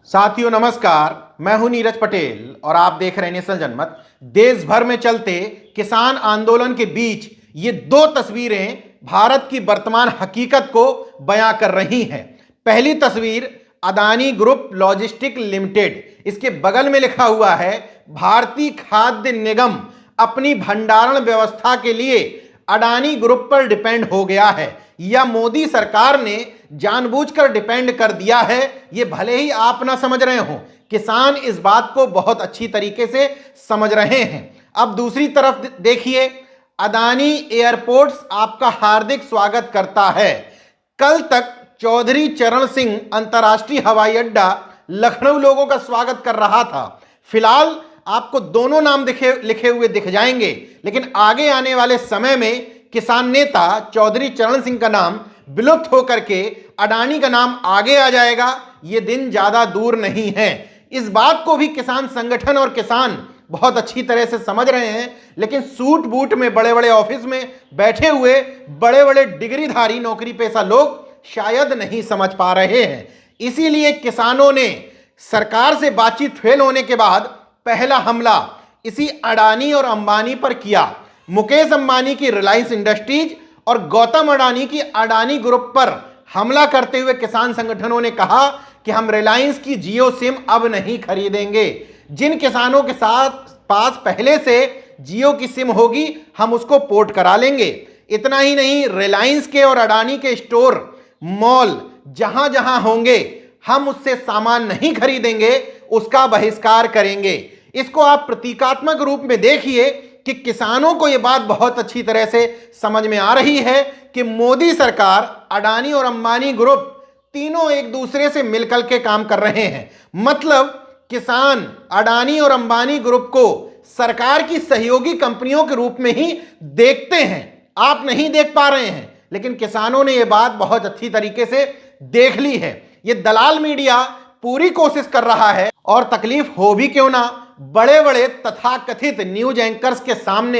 साथियों नमस्कार, मैं हूं नीरज पटेल और आप देख रहे हैं नेशनल जनमत। देश भर में चलते किसान आंदोलन के बीच ये दो तस्वीरें भारत की वर्तमान हकीकत को बयां कर रही हैं। पहली तस्वीर अदानी ग्रुप लॉजिस्टिक लिमिटेड, इसके बगल में लिखा हुआ है भारतीय खाद्य निगम अपनी भंडारण व्यवस्था के लिए अडानी ग्रुप पर डिपेंड हो गया है या मोदी सरकार ने जानबूझकर डिपेंड कर दिया है। ये भले ही आप ना समझ रहे हो, किसान इस बात को बहुत अच्छी तरीके से समझ रहे हैं। अब दूसरी तरफ देखिए, अदानी एयरपोर्ट्स आपका हार्दिक स्वागत करता है। कल तक चौधरी चरण सिंह अंतर्राष्ट्रीय हवाई अड्डा लखनऊ लोगों का स्वागत कर रहा था। फिलहाल आपको दोनों नाम लिखे हुए दिख जाएंगे, लेकिन आगे आने वाले समय में किसान नेता चौधरी चरण सिंह का नाम विलुप्त होकर के अडानी का नाम आगे आ जाएगा। ये दिन ज्यादा दूर नहीं है। इस बात को भी किसान संगठन और किसान बहुत अच्छी तरह से समझ रहे हैं, लेकिन सूट बूट में बड़े बड़े ऑफिस में बैठे हुए बड़े बड़े डिग्रीधारी नौकरी पेशा लोग शायद नहीं समझ पा रहे हैं। इसीलिए किसानों ने सरकार से बातचीत फेल होने के बाद पहला हमला इसी अडानी और अंबानी पर किया। मुकेश अंबानी की रिलायंस इंडस्ट्रीज और गौतम अडानी की अडानी ग्रुप पर हमला करते हुए किसान संगठनों ने कहा कि हम रिलायंस की जियो सिम अब नहीं खरीदेंगे। जिन किसानों के साथ पास पहले से जियो की सिम होगी हम उसको पोर्ट करा लेंगे। इतना ही नहीं, रिलायंस के और अडानी के स्टोर मॉल जहां जहां होंगे हम उससे सामान नहीं खरीदेंगे, उसका बहिष्कार करेंगे। इसको आप प्रतीकात्मक रूप में देखिए कि किसानों को यह बात बहुत अच्छी तरह से समझ में आ रही है कि मोदी सरकार, अडानी और अंबानी ग्रुप तीनों एक दूसरे से मिलकर के काम कर रहे हैं। मतलब किसान अडानी और अंबानी ग्रुप को सरकार की सहयोगी कंपनियों के रूप में ही देखते हैं। आप नहीं देख पा रहे हैं, लेकिन किसानों ने यह बात बहुत अच्छी तरीके से देख ली है। यह दलाल मीडिया पूरी कोशिश कर रहा है, और तकलीफ हो भी क्यों ना, बड़े बड़े तथाकथित न्यूज एंकर्स के सामने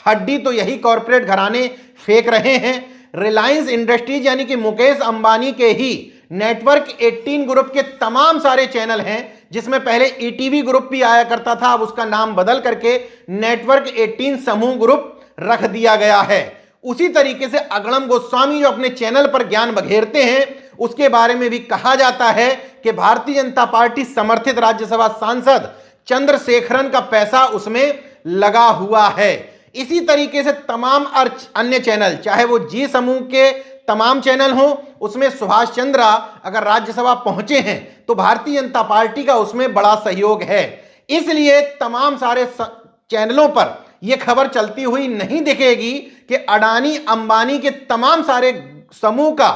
हड्डी तो यही कॉरपोरेट घराने फेंक रहे हैं। रिलायंस इंडस्ट्रीज यानी कि मुकेश अंबानी के ही नेटवर्क 18 ग्रुप के तमाम सारे चैनल हैं, जिसमें पहले ईटीवी ग्रुप भी आया करता था, अब उसका नाम बदल करके नेटवर्क 18 समूह ग्रुप रख दिया गया है। उसी तरीके से अगड़म गोस्वामी जो अपने चैनल पर ज्ञान बघेरते हैं, उसके बारे में भी कहा जाता है कि भारतीय जनता पार्टी समर्थित राज्यसभा सांसद चंद्रशेखरन का पैसा उसमें लगा हुआ है। इसी तरीके से तमाम अन्य चैनल, चाहे वो जी समूह के तमाम चैनल हो, उसमें सुभाष चंद्रा अगर राज्यसभा पहुंचे हैं तो भारतीय जनता पार्टी का उसमें बड़ा सहयोग है। इसलिए तमाम सारे चैनलों पर यह खबर चलती हुई नहीं दिखेगी कि अडानी अंबानी के तमाम सारे समूह का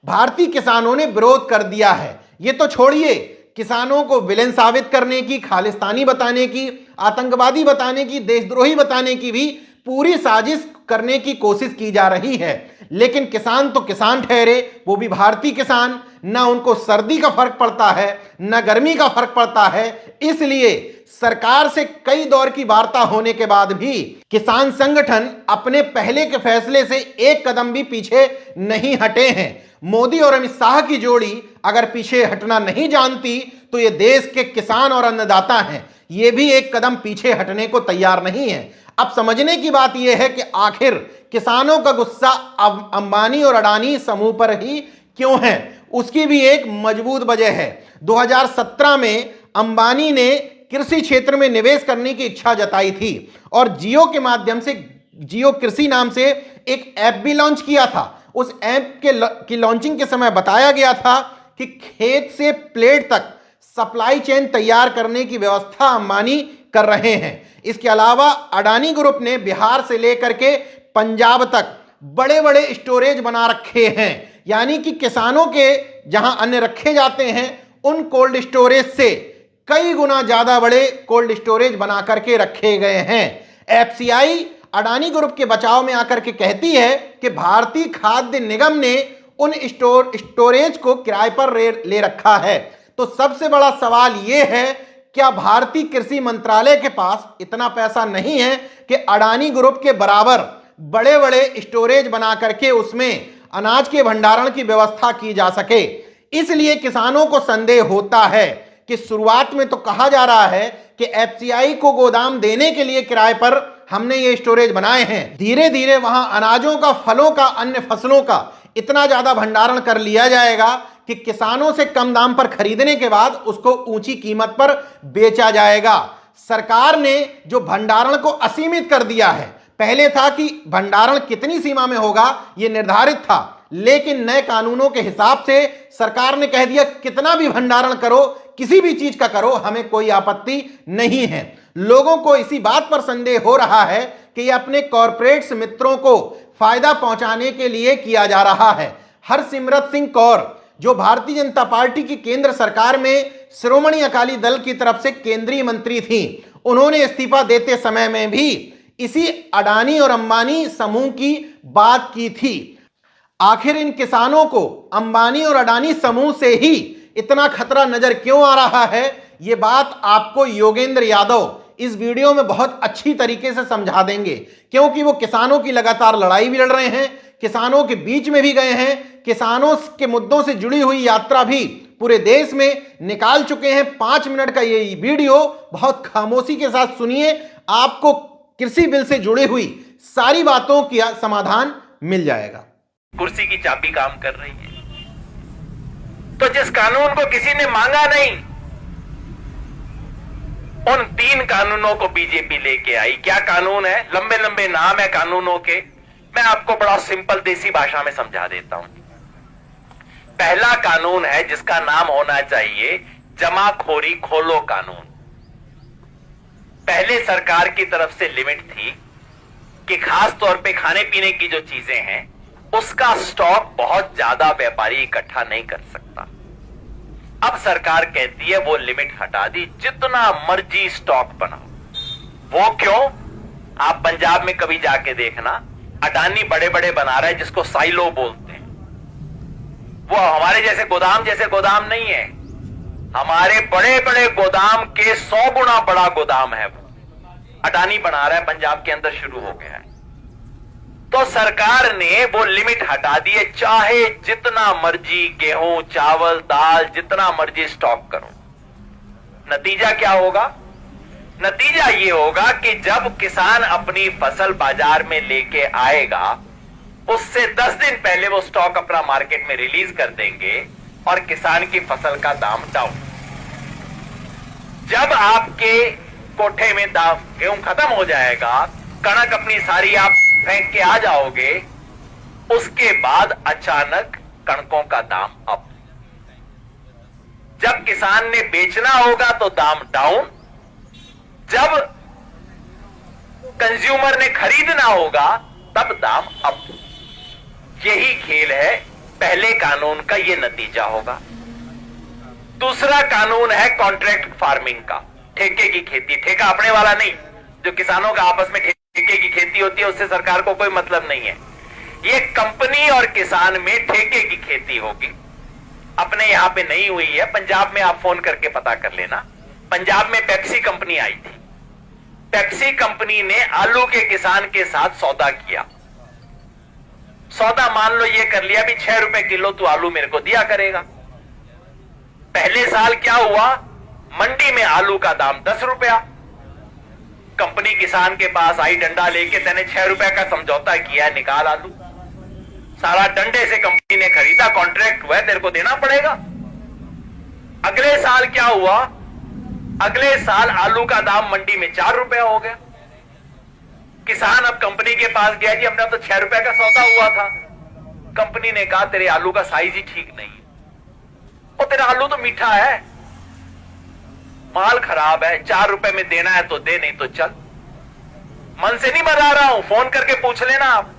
भारतीय किसानों ने विरोध कर दिया है। ये तो छोड़िए, किसानों को विलेन साबित करने की, खालिस्तानी बताने की, आतंकवादी बताने की, देशद्रोही बताने की भी पूरी साजिश करने की कोशिश की जा रही है। लेकिन किसान तो किसान ठहरे, वो भी भारतीय किसान। ना उनको सर्दी का फर्क पड़ता है, ना गर्मी का फर्क पड़ता है। इसलिए सरकार से कई दौर की वार्ता होने के बाद भी किसान संगठन अपने पहले के फैसले से एक कदम भी पीछे नहीं हटे हैं। मोदी और अमित शाह की जोड़ी अगर पीछे हटना नहीं जानती तो ये देश के किसान और अन्नदाता हैं, ये भी एक कदम पीछे हटने को तैयार नहीं है। अब समझने की बात यह है कि आखिर किसानों का गुस्सा अब अंबानी और अडानी समूह पर ही क्यों है। उसकी भी एक मजबूत वजह है। 2017 में अंबानी ने कृषि क्षेत्र में निवेश करने की इच्छा जताई थी और जियो के माध्यम से जियो कृषि नाम से एक ऐप भी लॉन्च किया था। उस ऐप की लॉन्चिंग के समय बताया गया था कि खेत से प्लेट तक सप्लाई चेन तैयार करने की व्यवस्था अंबानी कर रहे हैं। इसके अलावा अडानी ग्रुप ने बिहार से लेकर के पंजाब तक बड़े बड़े स्टोरेज बना रखे हैं, यानी कि किसानों के जहां अन्न रखे जाते हैं उन कोल्ड स्टोरेज से कई गुना ज्यादा बड़े कोल्ड स्टोरेज बना करके रखे गए हैं। एफसीआई अडानी ग्रुप के बचाव में आकर के कहती है कि भारतीय खाद्य निगम ने उन स्टोरेज को किराए पर ले रखा है। तो सबसे बड़ा सवाल यह है, क्या भारतीय कृषि मंत्रालय के पास इतना पैसा नहीं है कि अडानी ग्रुप के बराबर बड़े बड़े स्टोरेज बना करके उसमें अनाज के भंडारण की व्यवस्था की जा सके। इसलिए किसानों को संदेह होता है कि शुरुआत में तो कहा जा रहा है कि एफसीआई को गोदाम देने के लिए किराए पर हमने ये स्टोरेज बनाए हैं। धीरे धीरे वहां अनाजों का, फलों का, अन्य फसलों का इतना ज्यादा भंडारण कर लिया जाएगा कि किसानों से कम दाम पर खरीदने के बाद उसको ऊंची कीमत पर बेचा जाएगा। सरकार ने जो भंडारण को असीमित कर दिया है, पहले था कि भंडारण कितनी सीमा में होगा यह निर्धारित था, लेकिन नए कानूनों के हिसाब से सरकार ने कह दिया कितना भी भंडारण करो, किसी भी चीज का करो, हमें कोई आपत्ति नहीं है। लोगों को इसी बात पर संदेह हो रहा है कि यह अपने कॉरपोरेट्स मित्रों को फायदा पहुंचाने के लिए किया जा रहा है। हरसिमरत सिंह कौर, जो भारतीय जनता पार्टी की केंद्र सरकार में श्रोमणी अकाली दल की तरफ से केंद्रीय मंत्री थी, उन्होंने इस्तीफा देते समय में भी इसी अडानी और अंबानी समूह की बात की थी। आखिर इन किसानों को अंबानी और अडानी समूह से ही इतना खतरा नजर क्यों आ रहा है, यह बात आपको योगेंद्र यादव इस वीडियो में बहुत अच्छी तरीके से समझा देंगे, क्योंकि वो किसानों की लगातार लड़ाई भी लड़ रहे हैं, किसानों के बीच में भी गए हैं, किसानों के मुद्दों से जुड़ी हुई यात्रा भी पूरे देश में निकाल चुके हैं। 5 मिनट का ये वीडियो बहुत खामोशी के साथ सुनिए, आपको कृषि बिल से जुड़ी हुई सारी बातों का समाधान मिल जाएगा। कुर्सी की चाबी काम कर रही है, तो जिस कानून को किसी ने मांगा नहीं, उन 3 कानूनों को बीजेपी लेके आई। क्या कानून है? लंबे लंबे नाम है कानूनों के, मैं आपको बड़ा सिंपल देसी भाषा में समझा देता हूं। पहला कानून है जिसका नाम होना चाहिए जमाखोरी खोलो कानून। पहले सरकार की तरफ से लिमिट थी कि खास तौर पे खाने पीने की जो चीजें हैं उसका स्टॉक बहुत ज्यादा व्यापारी इकट्ठा नहीं कर सकता। अब सरकार कहती है वो लिमिट हटा दी, जितना मर्जी स्टॉक बनाओ। वो क्यों? आप पंजाब में कभी जाके देखना, अडानी बड़े बड़े बना रहा है जिसको साइलो बोलते हैं। वो हमारे जैसे गोदाम नहीं है, हमारे बड़े बड़े गोदाम के 100 गुना बड़ा गोदाम है वो अडानी बना रहा है, पंजाब के अंदर शुरू हो गया है। तो सरकार ने वो लिमिट हटा दी है, चाहे जितना मर्जी गेहूं, चावल, दाल जितना मर्जी स्टॉक करो। नतीजा क्या होगा? नतीजा ये होगा कि जब किसान अपनी फसल बाजार में लेके आएगा, उससे 10 दिन पहले वो स्टॉक अपना मार्केट में रिलीज कर देंगे और किसान की फसल का दाम डाउन। जब आपके कोठे में दाम गेहूं खत्म हो जाएगा, कणक अपनी सारी आप फेंक के आ जाओगे, उसके बाद अचानक कणकों का दाम अप। जब किसान ने बेचना होगा तो दाम डाउन, जब कंज्यूमर ने खरीदना होगा तब दाम अप। यही खेल है, पहले कानून का ये नतीजा होगा। दूसरा कानून है कॉन्ट्रैक्ट फार्मिंग का, ठेके की खेती। ठेका अपने वाला नहीं, जो किसानों का आपस में ठेके की खेती होती है उससे सरकार को कोई मतलब नहीं है। ये कंपनी और किसान में ठेके की खेती होगी। अपने यहां पे नहीं हुई है, पंजाब में आप फोन करके पता कर लेना। पंजाब में पेप्सी कंपनी आई थी। पेप्सी कंपनी ने आलू के किसान के साथ सौदा किया। सौदा मान लो ये कर लिया भी 6 रुपए किलो तू आलू मेरे को दिया करेगा। पहले साल क्या हुआ? मंडी में आलू का दाम 10 रुपया। कंपनी किसान के पास आई डंडा लेके, तेने 6 रुपए का समझौता किया, निकाल आलू। सारा डंडे से कंपनी ने खरीदा, कॉन्ट्रैक्ट हुआ, तेरे को देना पड़ेगा। अगले साल क्या हुआ? अगले साल आलू का दाम मंडी में 4 रुपया हो गया। किसान अब कंपनी के पास गया कि अपना तो 6 रुपए का सौदा हुआ था। कंपनी ने कहा तेरे आलू का साइज ही ठीक नहीं है, और तेरा आलू तो मीठा है, माल खराब है, 4 रुपए में देना है तो दे, नहीं तो चल। मन से नहीं बता रहा हूं, फोन करके पूछ लेना आप।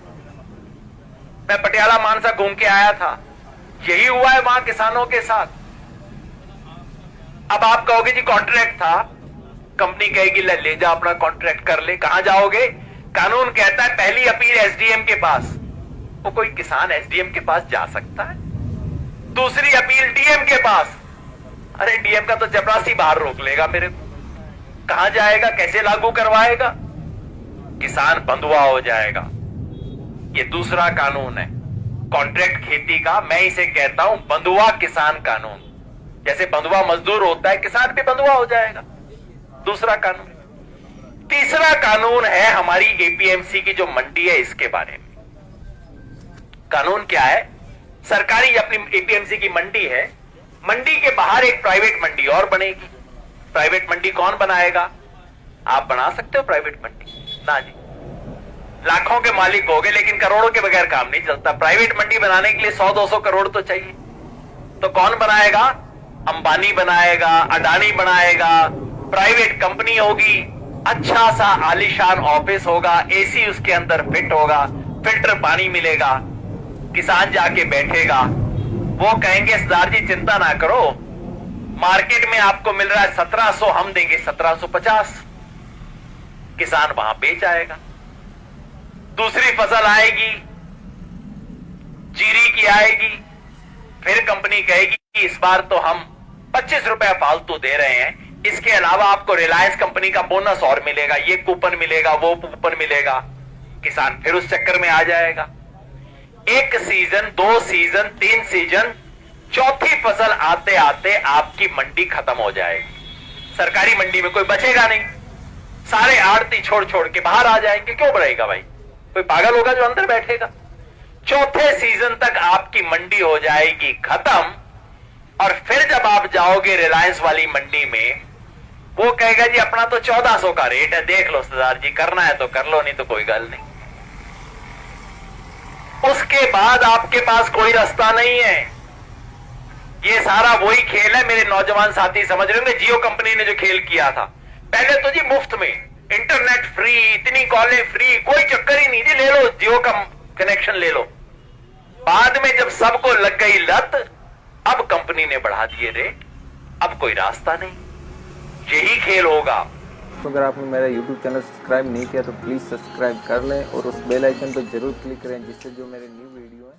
मैं पटियाला मानसा घूम के आया था, यही हुआ है वहां किसानों के साथ। अब आप कहोगे जी कॉन्ट्रैक्ट था, कंपनी कहेगी ले जा अपना कॉन्ट्रैक्ट कर ले। कहां जाओगे? कानून कहता है पहली अपील एसडीएम के पास। वो कोई किसान एसडीएम के पास जा सकता है? दूसरी अपील डीएम के पास। अरे डीएम का तो चपरासी बाहर रोक लेगा मेरे को। कहां जाएगा? कैसे लागू करवाएगा? किसान बंधुआ हो जाएगा। ये दूसरा कानून है कॉन्ट्रैक्ट खेती का। मैं इसे कहता हूं बंधुआ किसान कानून। जैसे बंधुआ मजदूर होता है, किसान भी बंधुआ हो जाएगा। दूसरा कानून। तीसरा कानून है हमारी एपीएमसी की जो मंडी है, इसके बारे में कानून क्या है? सरकारी अपनी एपीएमसी की मंडी है, मंडी के बाहर एक प्राइवेट मंडी और बनेगी। प्राइवेट मंडी कौन बनाएगा? आप बना सकते हो प्राइवेट मंडी? ना जी, लाखों के मालिक हो गए, लेकिन करोड़ों के बगैर काम नहीं चलता। प्राइवेट मंडी बनाने के लिए 100-200 करोड़ तो चाहिए। तो कौन बनाएगा? अंबानी बनाएगा, अडानी बनाएगा, प्राइवेट कंपनी होगी, अच्छा सा आलीशान ऑफिस होगा, एसी उसके अंदर फिट होगा, फिल्टर पानी मिलेगा, किसान जाके बैठेगा, वो कहेंगे सरदार जी चिंता ना करो, मार्केट में आपको मिल रहा है 1700, हम देंगे 1750। किसान वहां बेच आएगा। दूसरी फसल आएगी, जीरी की आएगी, फिर कंपनी कहेगी कि इस बार तो हम 25 रुपए फालतू दे रहे हैं, इसके अलावा आपको रिलायंस कंपनी का बोनस और मिलेगा, ये कूपन मिलेगा, वो कूपन मिलेगा। किसान फिर उस चक्कर में आ जाएगा। एक सीजन, 2 सीजन, 3 सीजन, चौथी फसल आते आते आपकी मंडी खत्म हो जाएगी। सरकारी मंडी में कोई बचेगा नहीं, सारे आड़ती छोड़ छोड़ के बाहर आ जाएंगे। क्यों बढ़ेगा भाई? कोई पागल होगा जो अंदर बैठेगा? चौथे सीजन तक आपकी मंडी हो जाएगी खत्म, और फिर जब आप जाओगे रिलायंस वाली मंडी में, वो कहेगा जी अपना तो 1400 का रेट है, देख लो सरदार जी, करना है तो कर लो, नहीं तो कोई गल नहीं। उसके बाद आपके पास कोई रास्ता नहीं है। ये सारा वही खेल है, मेरे नौजवान साथी समझ रहे होंगे, जियो कंपनी ने जो खेल किया था। पहले तो जी मुफ्त में इंटरनेट फ्री, इतनी कॉलें फ्री, कोई चक्कर ही नहीं जी, ले लो जियो का कनेक्शन ले लो। बाद में जब सबको लग गई लत, अब कंपनी ने बढ़ा दिए रेट, अब कोई रास्ता नहीं। यही खेल होगा। तो अगर आपने मेरा YouTube चैनल सब्सक्राइब नहीं किया तो प्लीज़ सब्सक्राइब कर लें और उस बेल आइकन पर जरूर क्लिक करें, जिससे जो मेरे न्यू वीडियो है